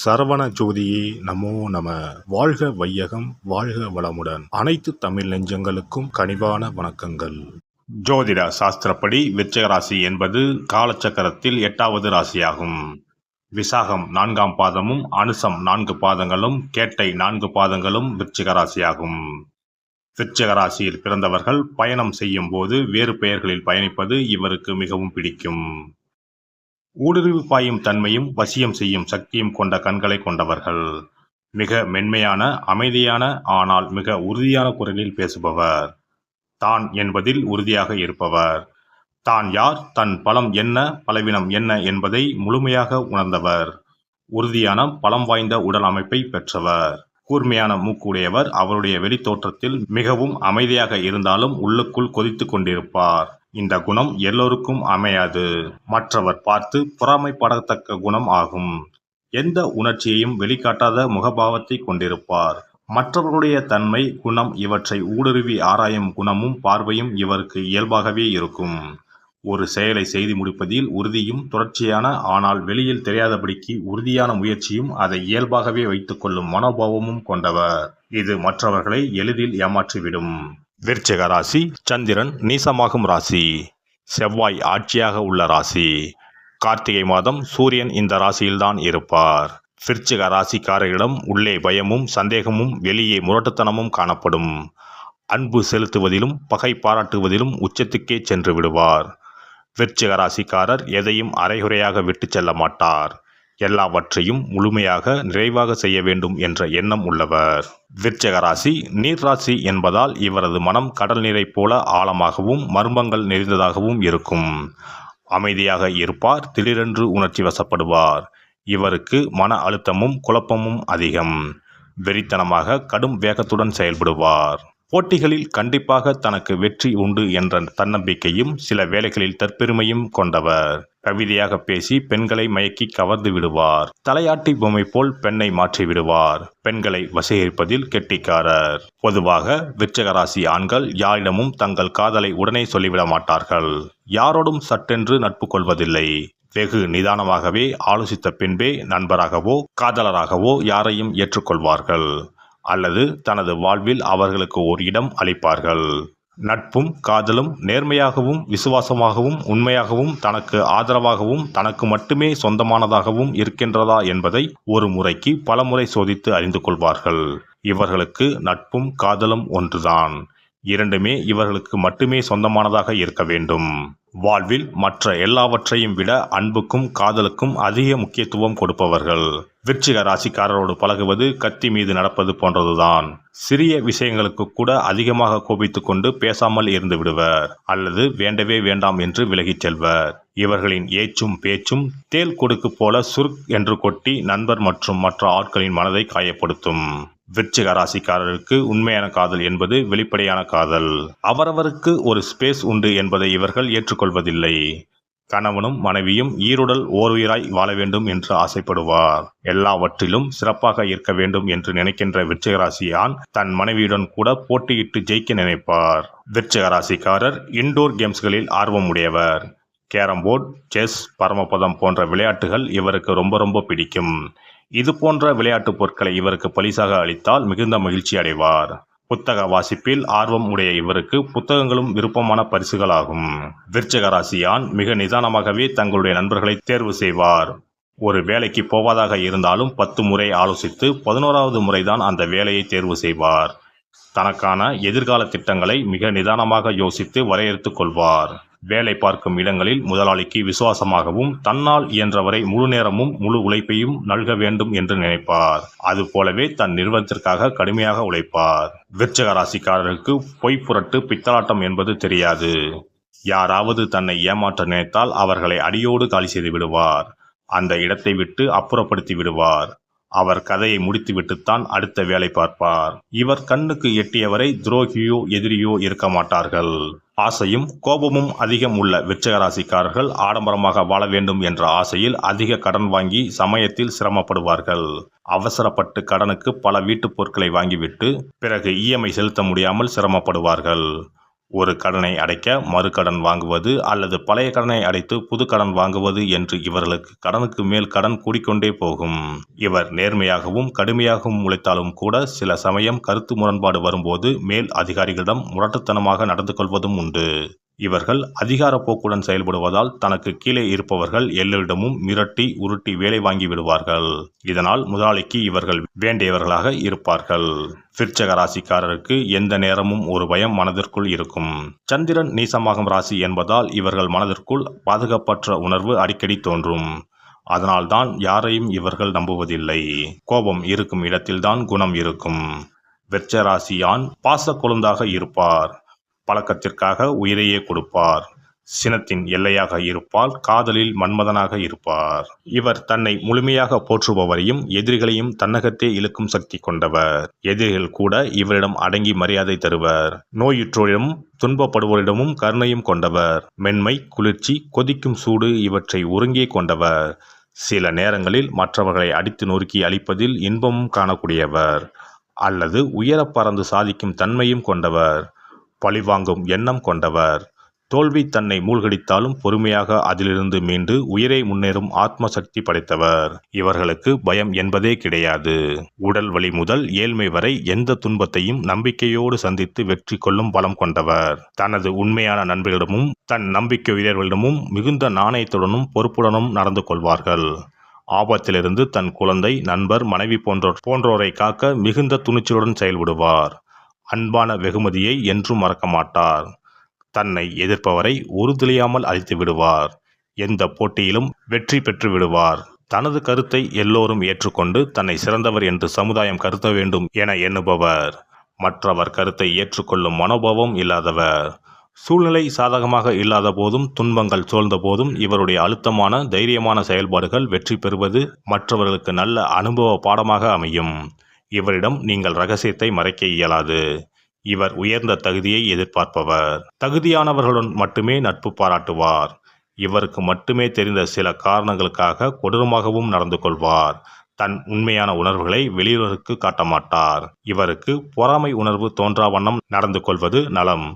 சரவண ஜோதியே நமோ நம. வாழ்க வையகம், வாழ்க வளமுடன். அனைத்து தமிழ் நெஞ்சங்களுக்கும் கனிவான வணக்கங்கள். ஜோதிட சாஸ்திரப்படி விருச்சிக ராசி என்பது காலச்சக்கரத்தில் 8வது ராசியாகும். விசாகம் 4ஆம் பாதமும் அனுசம் 4 பாதங்களும் கேட்டை 4 பாதங்களும் விருச்சிக ராசியாகும். விருச்சிக ராசியில் பிறந்தவர்கள் பயணம் செய்யும் போது வேறு பெயர்களில் பயணிப்பது இவருக்கு மிகவும் பிடிக்கும். ஊடுருவி பாயும் தன்மையும் வசியம் செய்யும் சக்தியும் கொண்ட கண்களை கொண்டவர்கள். மிக மென்மையான, அமைதியான, ஆனால் மிக உறுதியான குரலில் பேசுபவர். தான் என்பதில் உறுதியாக இருப்பவர். தான் யார், தன் பலம் என்ன, பலவீனம் என்ன என்பதை முழுமையாக உணர்ந்தவர். உறுதியான பலம் வாய்ந்த உடல் அமைப்பை பெற்றவர். கூர்மையான மூக்குடையவர். அவருடைய வெளித்தோற்றத்தில் மிகவும் அமைதியாக இருந்தாலும் உள்ளுக்குள் கொதித்து கொண்டிருப்பார். இந்த குணம் எல்லோருக்கும் அமையாது. மற்றவர் பார்த்து பொறாமைப்படத்தக்க குணம் ஆகும். எந்த உணர்ச்சியையும் வெளிக்காட்டாத முகபாவத்தை கொண்டிருப்பார். மற்றவர்களுடைய தன்மை, குணம் இவற்றை ஊடுருவி ஆராயும் குணமும் பார்வையும் இவருக்கு இயல்பாகவே இருக்கும். ஒரு செயலை செய்து முடிப்பதில் உறுதியும் தொடர்ச்சியான, ஆனால் வெளியில் தெரியாதபடிக்கு உறுதியான முயற்சியும் அதை இயல்பாகவே வைத்துக் கொள்ளும் மனோபாவமும் கொண்டவர். இது மற்றவர்களை எளிதில் ஏமாற்றிவிடும். விருச்சிக ராசி சந்திரன் நீசமாகும் ராசி. செவ்வாய் ஆட்சியாக உள்ள ராசி. கார்த்திகை மாதம் சூரியன் இந்த ராசியில்தான் இருப்பார். விருச்சிக ராசிக்காரர்களிடம் உள்ளே பயமும் சந்தேகமும் வெளியே முரட்டுத்தனமும் காணப்படும். அன்பு செலுத்துவதிலும் பகை பாராட்டுவதிலும் உச்சத்துக்கே சென்று விடுவார். விருச்சிக ராசிக்காரர் எதையும் அரைகுறையாக விட்டு செல்ல மாட்டார். எல்லாவற்றையும் முழுமையாக நிறைவாக செய்ய வேண்டும் என்ற எண்ணம் உள்ளவர். விருச்சிக ராசி நீர் ராசி என்பதால் இவரது மனம் கடல் நீரை போல ஆழமாகவும் மர்மங்கள் நிறைந்ததாகவும் இருக்கும். அமைதியாக இருப்பார். திடீரென்று உணர்ச்சி வசப்படுவார். இவருக்கு மன அழுத்தமும் குழப்பமும் அதிகம். வெறித்தனமாக கடும் வேகத்துடன் செயல்படுவார். போட்டிகளில் கண்டிப்பாக தனக்கு வெற்றி உண்டு என்ற தன்னம்பிக்கையும் சில வேளைகளில் தற்பெருமையும் கொண்டவர். கவிதையாக பேசி பெண்களை மயக்கி கவர்ந்து விடுவார். தலையாட்டி பொம்மை போல் பெண்ணை மாற்றி விடுவார். பெண்களை வசீகரிப்பதில் கெட்டிக்காரர். பொதுவாக விருச்சிக ராசி ஆண்கள் யாரிடமும் தங்கள் காதலை உடனே சொல்லிவிட மாட்டார்கள். யாரோடும் சட்டென்று நட்பு கொள்வதில்லை. வெகு நிதானமாகவே ஆலோசித்த பின்பே நண்பராகவோ காதலராகவோ யாரையும் ஏற்றுக்கொள்வார்கள் அல்லது தனது வாழ்வில் அவர்களுக்கு ஒரு இடம் அளிப்பார்கள். நட்பும் காதலும் நேர்மையாகவும் விசுவாசமாகவும் உண்மையாகவும் தனக்கு ஆதரவாகவும் தனக்கு மட்டுமே சொந்தமானதாகவும் இருக்கின்றதா என்பதை ஒரு முறைக்கு பல முறை சோதித்து அறிந்து கொள்வார்கள். இவர்களுக்கு நட்பும் காதலும் ஒன்றுதான். இரண்டுமே இவர்களுக்கு மட்டுமே சொந்தமானதாக இருக்க வேண்டும். வாழ்வில் மற்ற எல்லாவற்றையும் விட அன்புக்கும் காதலுக்கும் அதிக முக்கியத்துவம் கொடுப்பவர்கள். விருச்சிக ராசிக்காரரோடு பழகுவது கத்தி மீது நடப்பது போன்றதுதான். சிறிய விஷயங்களுக்கு கூட அதிகமாக கோபித்துக் கொண்டு பேசாமல் இருந்து விடுவர் அல்லது வேண்டவே வேண்டாம் என்று விலகிச் செல்வர். இவர்களின் ஏச்சும் பேச்சும் தேல் கொடுக்கு போல சுருக் என்று கொட்டி நண்பர் மற்றும் மற்ற ஆட்களின் மனதை காயப்படுத்தும். விருச்சிக ராசிக்காரருக்கு உண்மையான காதல் என்பது வெளிப்படையான காதல். அவரவருக்கு ஒரு ஸ்பேஸ் உண்டு என்பதை இவர்கள் ஏற்றுக்கொள்வதில்லை. கணவனும் மனைவியும் ஈருடல் ஓருயிராய் வாழ வேண்டும் என்று ஆசைப்படுவார். எல்லாவற்றிலும் சிறப்பாக இருக்க வேண்டும் என்று நினைக்கின்ற விருச்சிக ராசி ஆண் தன் மனைவியுடன் கூட போட்டியிட்டு ஜெயிக்க நினைப்பார். விருச்சிக ராசிக்காரர் இன்டோர் கேம்ஸ்களில் ஆர்வம் உடையவர். கேரம்போர்டு, செஸ், பரமபதம் போன்ற விளையாட்டுகள் இவருக்கு ரொம்ப பிடிக்கும். இது போன்ற விளையாட்டு பொருட்களை இவருக்கு பரிசாக அளித்தால் மிகுந்த மகிழ்ச்சி அடைவார். புத்தக வாசிப்பில் ஆர்வம் உடைய இவருக்கு புத்தகங்களும் விருப்பமான பரிசுகளாகும். விருச்சிக ராசி ஆண் மிக நிதானமாகவே தங்களுடைய நண்பர்களை தேர்வு செய்வார். ஒரு வேலைக்கு போவதாக இருந்தாலும் 10 முறை ஆலோசித்து 11வது முறைதான் அந்த வேலையை தேர்வு செய்வார். தனக்கான எதிர்கால திட்டங்களை மிக நிதானமாக யோசித்து வரையறுத்துக் கொள்வார். வேலை பார்க்கும் இடங்களில் முதலாளிக்கு விசுவாசமாகவும் தன்னால் இயன்றவரை முழு நேரமும் முழு உழைப்பையும் நல்க வேண்டும் என்று நினைப்பார். அதுபோலவே தன் நிறுவனத்திற்காக கடுமையாக உழைப்பார். விருச்சிக ராசிக்காரருக்கு பொய் புரட்டு பித்தலாட்டம் என்பது தெரியாது. யாராவது தன்னை ஏமாற்ற நினைத்தால் அவர்களை அடியோடு காலி செய்து விடுவார். அந்த இடத்தை விட்டு அப்புறப்படுத்தி விடுவார். அவர் கதையை முடித்துவிட்டுத்தான் அடுத்த வேலை பார்ப்பார். இவர் கண்ணுக்கு எட்டியவரை துரோகியோ எதிரியோ இருக்க மாட்டார்கள். ஆசையும் கோபமும் அதிகம் உள்ள விருச்சிக ராசிக்காரர்கள் ஆடம்பரமாக வாழ வேண்டும் என்ற ஆசையில் அதிக கடன் வாங்கி சமயத்தில் சிரமப்படுவார்கள். அவசரப்பட்டு கடனுக்கு பல வீட்டுப் பொருட்களை வாங்கிவிட்டு பிறகு இஎம்ஐ செலுத்த முடியாமல் சிரமப்படுவார்கள். ஒரு கடனை அடைக்க மறுகடன் வாங்குவது அல்லது பழைய கடனை அடைத்து புது கடன் வாங்குவது என்று இவர்களுக்கு கடனுக்கு மேல் கடன் கூடிக்கொண்டே போகும். இவர் நேர்மையாகவும் கடுமையாகவும் உழைத்தாலும் கூட சில சமயம் கருத்து முரண்பாடு வரும்போது மேல் அதிகாரிகளிடம் முரட்டுத்தனமாக நடந்து கொள்வதும் உண்டு. இவர்கள் அதிகார போக்குடன் செயல்படுவதால் தனக்கு கீழே இருப்பவர்கள் எல்லோரிடமும் மிரட்டி உருட்டி வேலை வாங்கி விடுவார்கள். இதனால் முதலாளிக்கு இவர்கள் வேண்டியவர்களாக இருப்பார்கள். விருச்சிக ராசிக்காரருக்கு எந்த நேரமும் ஒரு பயம் மனதிற்குள் இருக்கும். சந்திரன் நீசமாகும் ராசி என்பதால் இவர்கள் மனதிற்குள் பாதுகாப்பற்ற உணர்வு அடிக்கடி தோன்றும். அதனால்தான் யாரையும் இவர்கள் நம்புவதில்லை. கோபம் இருக்கும் இடத்தில்தான் குணம் இருக்கும். விருச்சிக ராசி ஆண் பாச கொழுந்தாக இருப்பார். பழக்கத்திற்காக உயிரையே கொடுப்பார். சினத்தின் எல்லையாக இருப்பால் காதலில் மன்மதனாக இருப்பார். இவர் தன்னை முழுமையாக போற்றுபவரையும் எதிரிகளையும் தன்னகத்தே இழுக்கும் சக்தி கொண்டவர். எதிரிகள் கூட இவரிடம் அடங்கி மரியாதை தருவர். நோயுற்றோரிடமும் துன்பப்படுவோரிடமும் கருணையும் கொண்டவர். மென்மை, குளிர்ச்சி, கொதிக்கும் சூடு இவற்றை ஒருங்கே கொண்டவர். சில நேரங்களில் மற்றவர்களை அடித்து நொறுக்கி அழிப்பதில் இன்பமும் காணக்கூடியவர். அல்லது உயர பறந்து சாதிக்கும் தன்மையும் கொண்டவர். பழிவாங்கும் எண்ணம் கொண்டவர். தோல்வி தன்னை மூழ்கடித்தாலும் பொறுமையாக அதிலிருந்து மீண்டு உயிரை முன்னேறும் ஆத்ம சக்தி படைத்தவர். இவர்களுக்கு பயம் என்பதே கிடையாது. உடல் வலி முதல் ஏழ்மை வரை எந்த துன்பத்தையும் நம்பிக்கையோடு சந்தித்து வெற்றி கொள்ளும் பலம் கொண்டவர். தனது உண்மையான நண்பர்களிடமும் தன் நம்பிக்கையுடையவர்களிடமும் மிகுந்த நாணயத்துடனும் பொறுப்புடனும் நடந்து கொள்வார்கள். ஆபத்திலிருந்து தன் குழந்தை, நண்பர், மனைவி போன்றோரை காக்க மிகுந்த துணிச்சலுடன் செயல்படுவார். அன்பான வெகுமதியை என்றும் மறக்க மாட்டார். தன்னை எதிர்ப்பவரை உறுதியாமல் அழித்து விடுவார். எந்த போட்டியிலும் வெற்றி பெற்று விடுவார். தனது கருத்தை எல்லோரும் ஏற்றுக்கொண்டு தன்னை சிறந்தவர் என்று சமுதாயம் கருத வேண்டும் என எண்ணுபவர். மற்றவர் கருத்தை ஏற்றுக்கொள்ளும் மனோபாவம் இல்லாதவர். சூழ்நிலை சாதகமாக இல்லாத போதும் துன்பங்கள் சூழ்ந்த போதும் இவருடைய அழுத்தமான தைரியமான செயல்பாடுகள் வெற்றி பெறுவது மற்றவர்களுக்கு நல்ல அனுபவ பாடமாக அமையும். இவரிடம் நீங்கள் ரகசியத்தை மறைக்க இயலாது. இவர் உயர்ந்த தகுதியை எதிர்பார்ப்பவர். தகுதியானவர்களுடன் மட்டுமே நட்பு பாராட்டுவார். இவருக்கு மட்டுமே தெரிந்த சில காரணங்களுக்காக கொடூரமாகவும் நடந்து கொள்வார். தன் உண்மையான உணர்வுகளை வெளியுலகுக்கு காட்ட மாட்டார். இவருக்கு பொறாமை உணர்வு தோன்றா வண்ணம் நடந்து கொள்வது நலம்.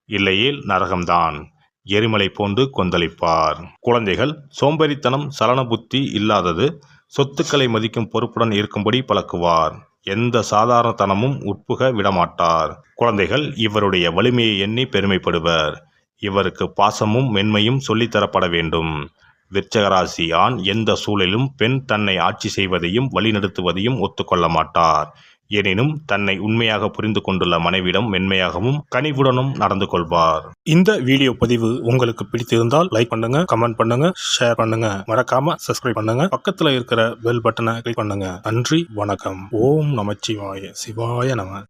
இல்லையேல் நரகம்தான். எரிமலை போன்று கொந்தளிப்பார். குழந்தைகள் சோம்பேறித்தனம், சலன புத்தி இல்லாதது, சொத்துக்களை மதிக்கும் பொறுப்புடன் இருக்கும்படி பழக்குவார். எந்த சாதாரணத்தனமும் உட்புக விடமாட்டார். குழந்தைகள் இவருடைய வலிமையை எண்ணி பெருமைப்படுவர். இவருக்கு பாசமும் மென்மையும் சொல்லித்தரப்பட வேண்டும். விருச்சிக ராசி ஆண் எந்த சூழலிலும் பெண் தன்னை ஆட்சி செய்வதையும் வழிநடத்துவதையும் ஒத்துக்கொள்ள மாட்டார். எனினும் தன்னை உண்மையாக புரிந்து கொண்டுள்ள மனைவிடம் மென்மையாகவும் கனிவுடனும் நடந்து கொள்வார். இந்த வீடியோ பதிவு உங்களுக்கு பிடித்திருந்தால் லைக் பண்ணுங்க, கமெண்ட் பண்ணுங்க, ஷேர் பண்ணுங்க. மறக்காம சப்ஸ்கிரைப் பண்ணுங்க. பக்கத்துல இருக்கிற பெல் பட்டனை கிளிக் பண்ணுங்க. நன்றி, வணக்கம். ஓம் நமச்சிவாய. சிவாய நம.